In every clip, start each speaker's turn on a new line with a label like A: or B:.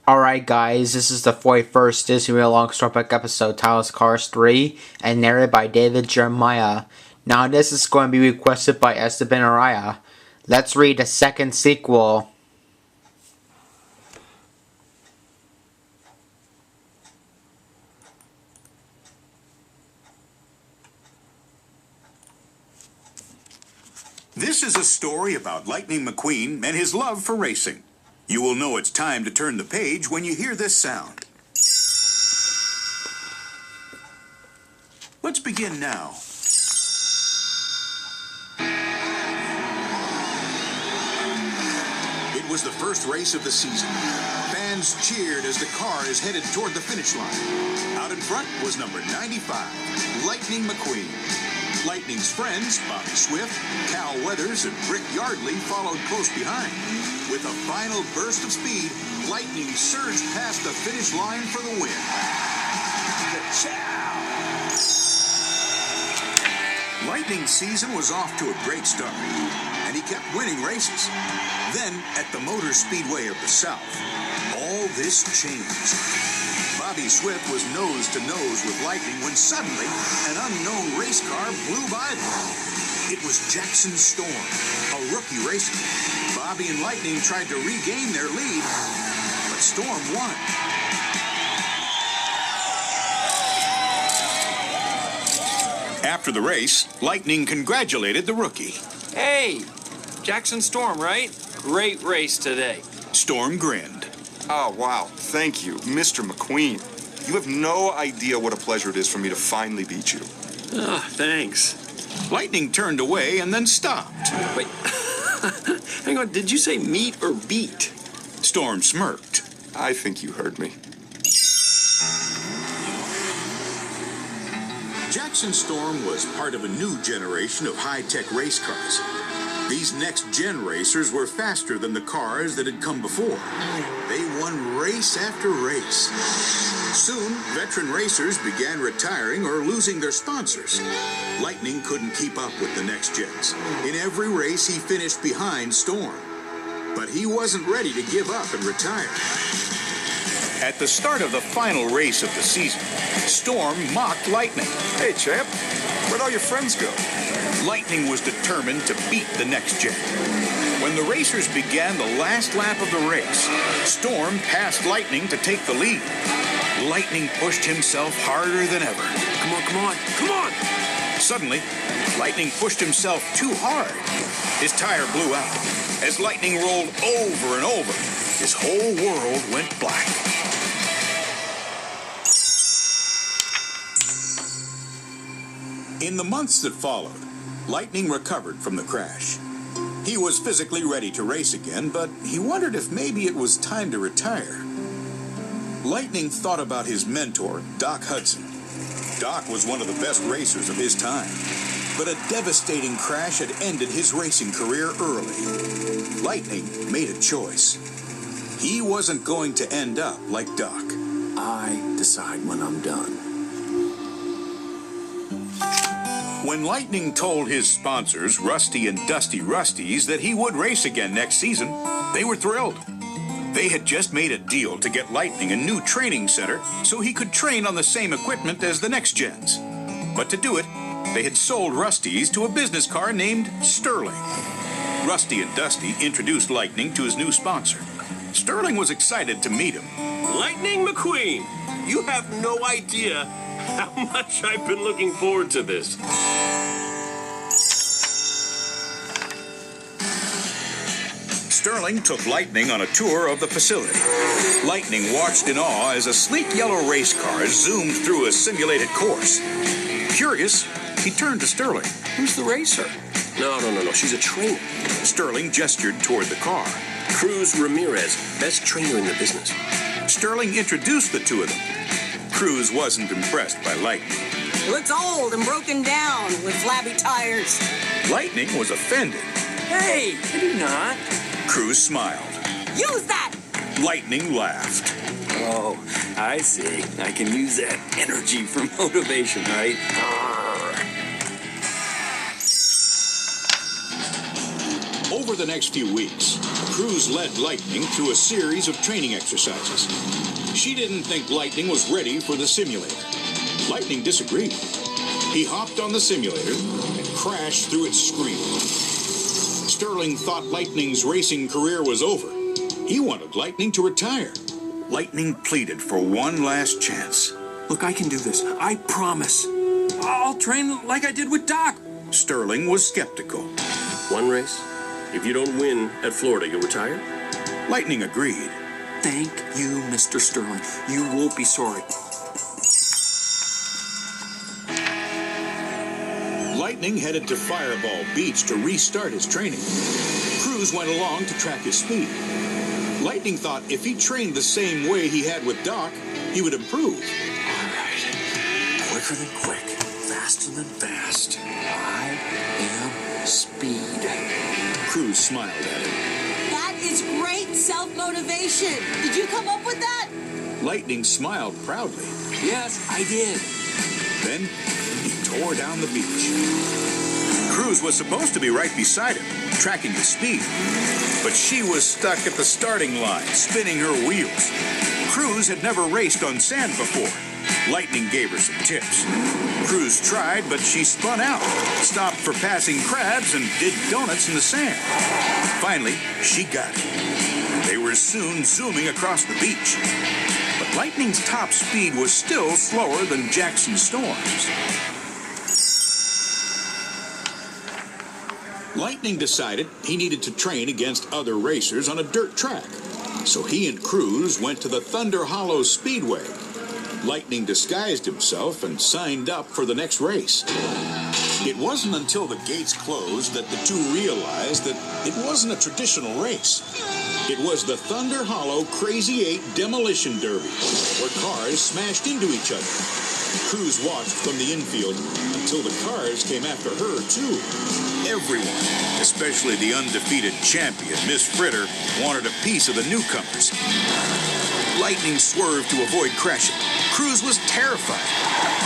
A: Alright guys, this is the 41st Disney Real Long Storybook episode titled Cars 3 and narrated by David Jeremiah. Now this is going to be requested by Esteban Araya. Let's read the second sequel.
B: This is a story about Lightning McQueen and his love for racing. You will know it's time to turn the page when you hear this sound. Let's begin now. It was the first race of the season. Fans cheered as the car is headed toward the finish line. Out in front was number 95, Lightning McQueen. Lightning's friends, Bobby Swift, Cal Weathers, and Rick Yardley followed close behind. With a final burst of speed, Lightning surged past the finish line for the win. Ka-chow! Lightning's season was off to a great start, and he kept winning races. Then, at the Motor Speedway of the South, all this changed. Bobby Swift was nose to nose with Lightning when suddenly an unknown race car blew by them. It was Jackson Storm, a rookie racer. Bobby and Lightning tried to regain their lead, but Storm won. After the race, Lightning congratulated the rookie.
C: Hey, Jackson Storm, right? Great race today.
B: Storm grinned.
D: Oh, wow. Thank you, Mr. McQueen. You have no idea what a pleasure it is for me to finally beat you.
C: Oh, thanks.
B: Lightning turned away and then stopped.
C: Wait, hang on, did you say meet or beat?
B: Storm smirked.
D: I think you heard me.
B: Jackson Storm was part of a new generation of high-tech race cars. These next-gen racers were faster than the cars that had come before. They won race after race. Soon, veteran racers began retiring or losing their sponsors. Lightning couldn't keep up with the next gens. In every race, he finished behind Storm. But he wasn't ready to give up and retire. At the start of the final race of the season, Storm mocked Lightning.
D: Hey, champ, where'd all your friends go?
B: Lightning was determined to beat the next gen. When the racers began the last lap of the race, Storm passed Lightning to take the lead. Lightning pushed himself harder than ever.
C: Come on, come on, come on!
B: Suddenly, Lightning pushed himself too hard. His tire blew out. As Lightning rolled over and over, his whole world went black. In the months that followed, Lightning recovered from the crash. He was physically ready to race again, but he wondered if maybe it was time to retire. Lightning thought about his mentor, Doc Hudson. Doc was one of the best racers of his time, but a devastating crash had ended his racing career early. Lightning made a choice. He wasn't going to end up like Doc.
E: I decide when I'm done.
B: When Lightning told his sponsors, Rusty and Dusty Rusties, that he would race again next season, they were thrilled. They had just made a deal to get Lightning a new training center so he could train on the same equipment as the next gens. But to do it, they had sold Rusty's to a business car named Sterling. Rusty and Dusty introduced Lightning to his new sponsor. Sterling was excited to meet him.
F: Lightning McQueen, you have no idea how much I've been looking forward to this.
B: Sterling took Lightning on a tour of the facility. Lightning watched in awe as a sleek yellow race car zoomed through a simulated course. Curious, he turned to Sterling.
C: Who's the racer? No, she's a trainer.
B: Sterling gestured toward the car.
C: Cruz Ramirez, best trainer in the business.
B: Sterling introduced the two of them. Cruz wasn't impressed by Lightning.
G: It looks old and broken down with flabby tires.
B: Lightning was offended.
C: Hey, I do not.
B: Cruz smiled.
G: Use that!
B: Lightning laughed.
C: Oh, I see. I can use that energy for motivation, right?
B: Over the next few weeks, Cruz led Lightning through a series of training exercises. She didn't think Lightning was ready for the simulator. Lightning disagreed. He hopped on the simulator and crashed through its screen. Sterling thought Lightning's racing career was over. He wanted Lightning to retire. Lightning pleaded for one last chance.
E: Look, I can do this. I promise. I'll train like I did with Doc.
B: Sterling was skeptical.
F: One race? If you don't win at Florida, you'll retire?
B: Lightning agreed.
E: Thank you, Mr. Sterling. You won't be sorry.
B: Lightning headed to Fireball Beach to restart his training. Cruz went along to track his speed. Lightning thought if he trained the same way he had with Doc, he would improve.
E: All right. Quicker than quick. Faster than fast. I am speed.
B: Cruz smiled at him.
G: That is great self-motivation. Did you come up with that?
B: Lightning smiled proudly.
E: Yes, I did.
B: Then he tore down the beach. Cruz was supposed to be right beside him, tracking his speed. But she was stuck at the starting line, spinning her wheels. Cruz had never raced on sand before. Lightning gave her some tips. Cruz tried, but she spun out, stopped for passing crabs, and did donuts in the sand. Finally, she got it. They were soon zooming across the beach. But Lightning's top speed was still slower than Jackson Storm's. Lightning decided he needed to train against other racers on a dirt track. So he and Cruz went to the Thunder Hollow Speedway. Lightning disguised himself and signed up for the next race. It wasn't until the gates closed that the two realized that it wasn't a traditional race. It was the Thunder Hollow Crazy 8 Demolition Derby, where cars smashed into each other. Cruz watched from the infield until the cars came after her, too. Everyone, especially the undefeated champion, Miss Fritter, wanted a piece of the newcomers. Lightning swerved to avoid crashing. Cruz was terrified.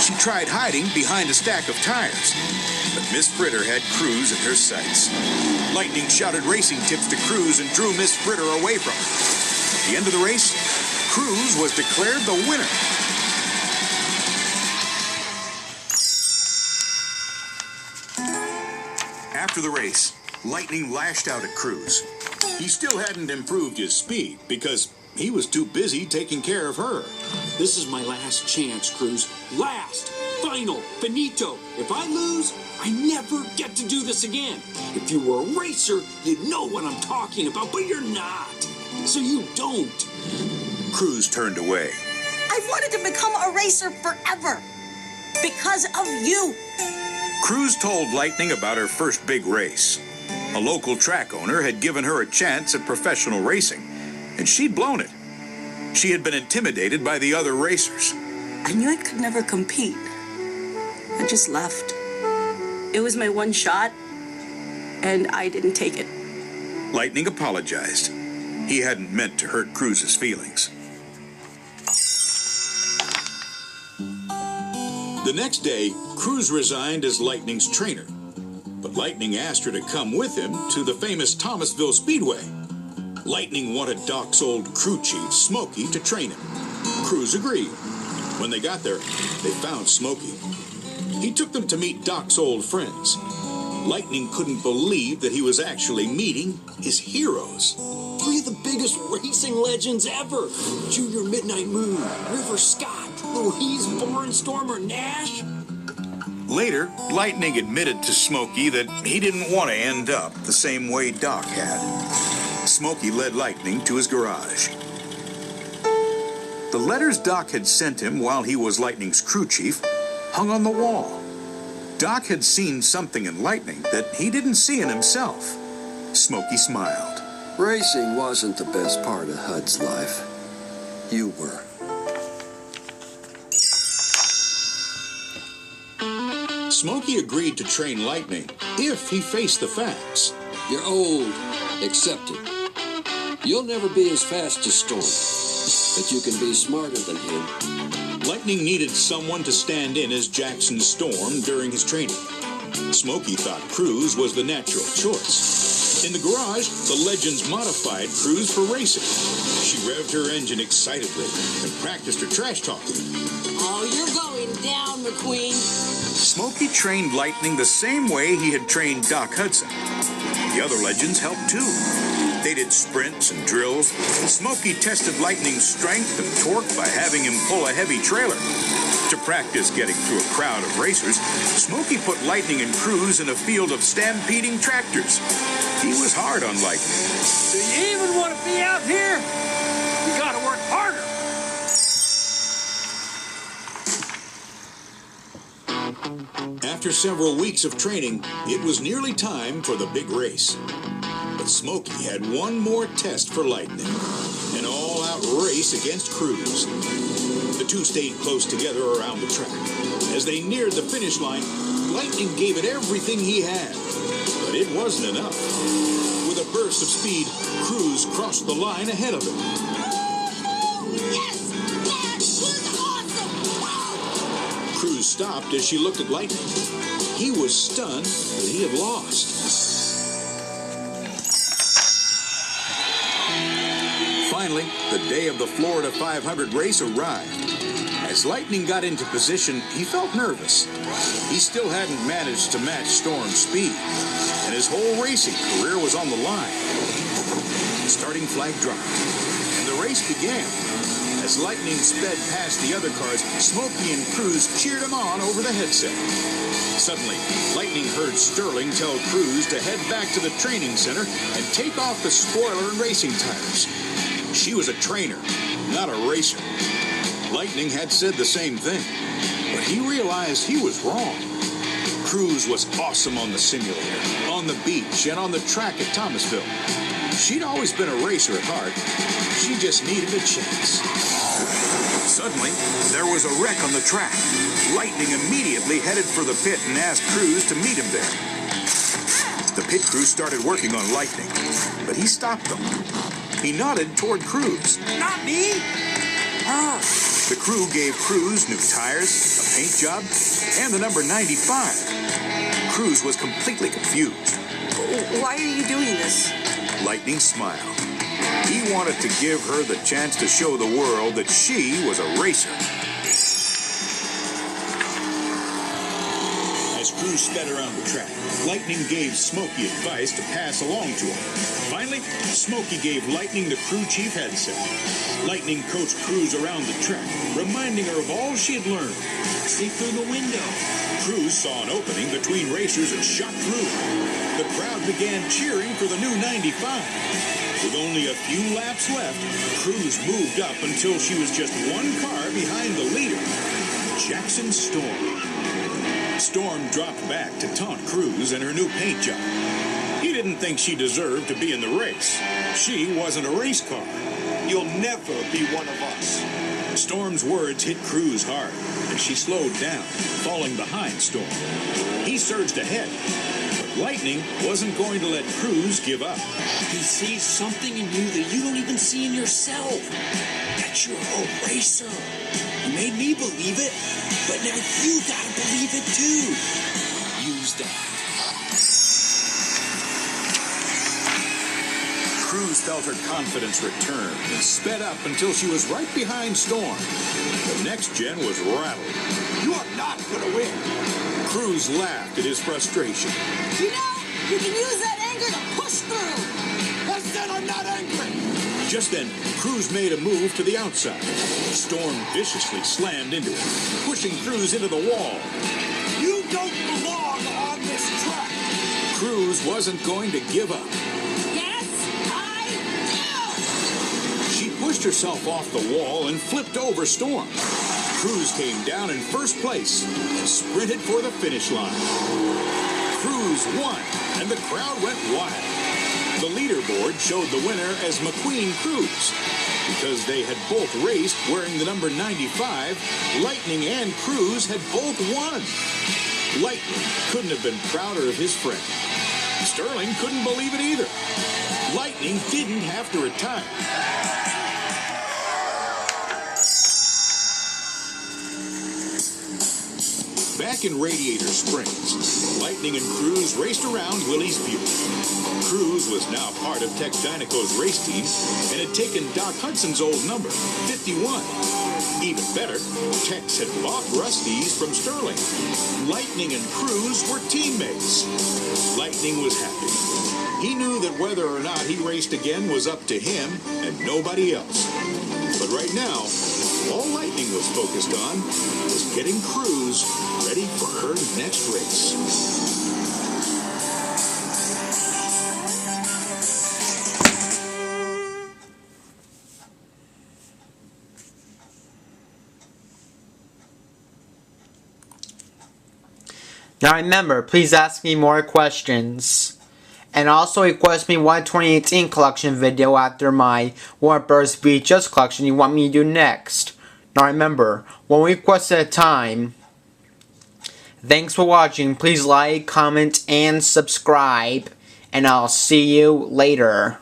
B: She tried hiding behind a stack of tires. But Miss Fritter had Cruz in her sights. Lightning shouted racing tips to Cruz and drew Miss Fritter away from her. At the end of the race, Cruz was declared the winner. After the race, Lightning lashed out at Cruz. He still hadn't improved his speed because he was too busy taking care of her.
E: This is my last chance, Cruz. Last. Final. Finito. If I lose, I never get to do this again. If you were a racer, you'd know what I'm talking about, but you're not. So you don't.
B: Cruz turned away.
G: I've wanted to become a racer forever. Because of you.
B: Cruz told Lightning about her first big race. A local track owner had given her a chance at professional racing, and she'd blown it. She had been intimidated by the other racers.
H: I knew I could never compete. I just left. It was my one shot, and I didn't take it.
B: Lightning apologized. He hadn't meant to hurt Cruz's feelings. The next day, Cruz resigned as Lightning's trainer. But Lightning asked her to come with him to the famous Thomasville Speedway. Lightning wanted Doc's old crew chief, Smokey, to train him. Cruz agreed. When they got there, they found Smokey. He took them to meet Doc's old friends. Lightning couldn't believe that he was actually meeting his heroes.
E: Three of the biggest racing legends ever. Junior Midnight Moon, River Scott, Louise Barnstormer Nash.
B: Later, Lightning admitted to Smokey that he didn't want to end up the same way Doc had. Smokey led Lightning to his garage. The letters Doc had sent him while he was Lightning's crew chief hung on the wall. Doc had seen something in Lightning that he didn't see in himself. Smokey smiled.
I: Racing wasn't the best part of Hud's life. You were.
B: Smokey agreed to train Lightning if he faced the facts.
J: You're old. Accept it. You'll never be as fast as Storm, but you can be smarter than him.
B: Lightning needed someone to stand in as Jackson Storm during his training. Smokey thought Cruz was the natural choice. In the garage, the legends modified Cruz for racing. She revved her engine excitedly and practiced her trash talking.
H: Oh, you're going down, McQueen.
B: Smokey trained Lightning the same way he had trained Doc Hudson. The other legends helped too. They did sprints and drills. Smokey tested Lightning's strength and torque by having him pull a heavy trailer. To practice getting through a crowd of racers, Smokey put Lightning and Cruz in a field of stampeding tractors. He was hard on Lightning.
E: Do you even want to be out here? You gotta work harder.
B: After several weeks of training, it was nearly time for the big race. But Smokey had one more test for Lightning. An all-out race against Cruz. The two stayed close together around the track. As they neared the finish line, Lightning gave it everything he had. But it wasn't enough. With a burst of speed, Cruz crossed the line ahead of him.
G: Yes! That was awesome!
B: Cruz stopped as she looked at Lightning. He was stunned that he had lost. Finally, the day of the Florida 500 race arrived. As Lightning got into position, he felt nervous. He still hadn't managed to match Storm's speed, and his whole racing career was on the line. The starting flag dropped, and the race began. As Lightning sped past the other cars, Smokey and Cruz cheered him on over the headset. Suddenly, Lightning heard Sterling tell Cruz to head back to the training center and take off the spoiler and racing tires. She was a trainer, not a racer. Lightning had said the same thing, but he realized he was wrong. Cruz was awesome on the simulator, on the beach, and on the track at Thomasville. She'd always been a racer at heart. She just needed a chance. Suddenly, there was a wreck on the track. Lightning immediately headed for the pit and asked Cruz to meet him there. The pit crew started working on Lightning, but he stopped them. He nodded toward Cruz.
E: Not me!
B: The crew gave Cruz new tires, a paint job, and the number 95. Cruz was completely confused.
H: Why are you doing this?
B: Lightning smiled. He wanted to give her the chance to show the world that she was a racer. As Cruz sped around the track, Lightning gave Smokey advice to pass along to him. Finally, Smokey gave Lightning the crew chief headset. Lightning coached Cruz around the track, reminding her of all she had learned. See through the window. Cruz saw an opening between racers and shot through. The crowd began cheering for the new 95. With only a few laps left, Cruz moved up until she was just one car behind the leader, Jackson Storm. Storm dropped back to taunt Cruz and her new paint job. He didn't think she deserved to be in the race. She wasn't a race car. You'll never be one of us. Storm's words hit Cruz hard, and she slowed down, falling behind Storm. He surged ahead, but Lightning wasn't going to let Cruz give up.
E: He sees something in you that you don't even see in yourself. That you're a racer. You made me believe it, but now you gotta believe it too. Use that.
B: Cruz felt her confidence return and sped up until she was right behind Storm. The next gen was rattled. You are not going to win. Cruz laughed at his frustration.
G: You know, you can use that anger to push through.
B: I said I'm not angry. Just then, Cruz made a move to the outside. Storm viciously slammed into it, pushing Cruz into the wall. You don't belong on this track. Cruz wasn't going to give up. Pushed herself off the wall and flipped over Storm. Cruz came down in first place and sprinted for the finish line. Cruz won, and the crowd went wild. The leaderboard showed the winner as McQueen Cruz. Because they had both raced wearing the number 95, Lightning and Cruz had both won. Lightning couldn't have been prouder of his friend. Sterling couldn't believe it either. Lightning didn't have to retire. Back in Radiator Springs, Lightning and Cruz raced around Willie's Buick. Cruz was now part of Tex Dynaco's race team and had taken Doc Hudson's old number, 51. Even better, Tex had bought Rusty's from Sterling. Lightning and Cruz were teammates. Lightning was happy. He knew that whether or not he raced again was up to him and nobody else. But right now, all Lightning was focused on was getting Cruz ready for her next race.
A: Now remember, please ask me more questions. And also request me one 2018 collection video after my Warner Bros. VHS collection you want me to do next. Now remember, one request at a time. Thanks for watching. Please like, comment, and subscribe. And I'll see you later.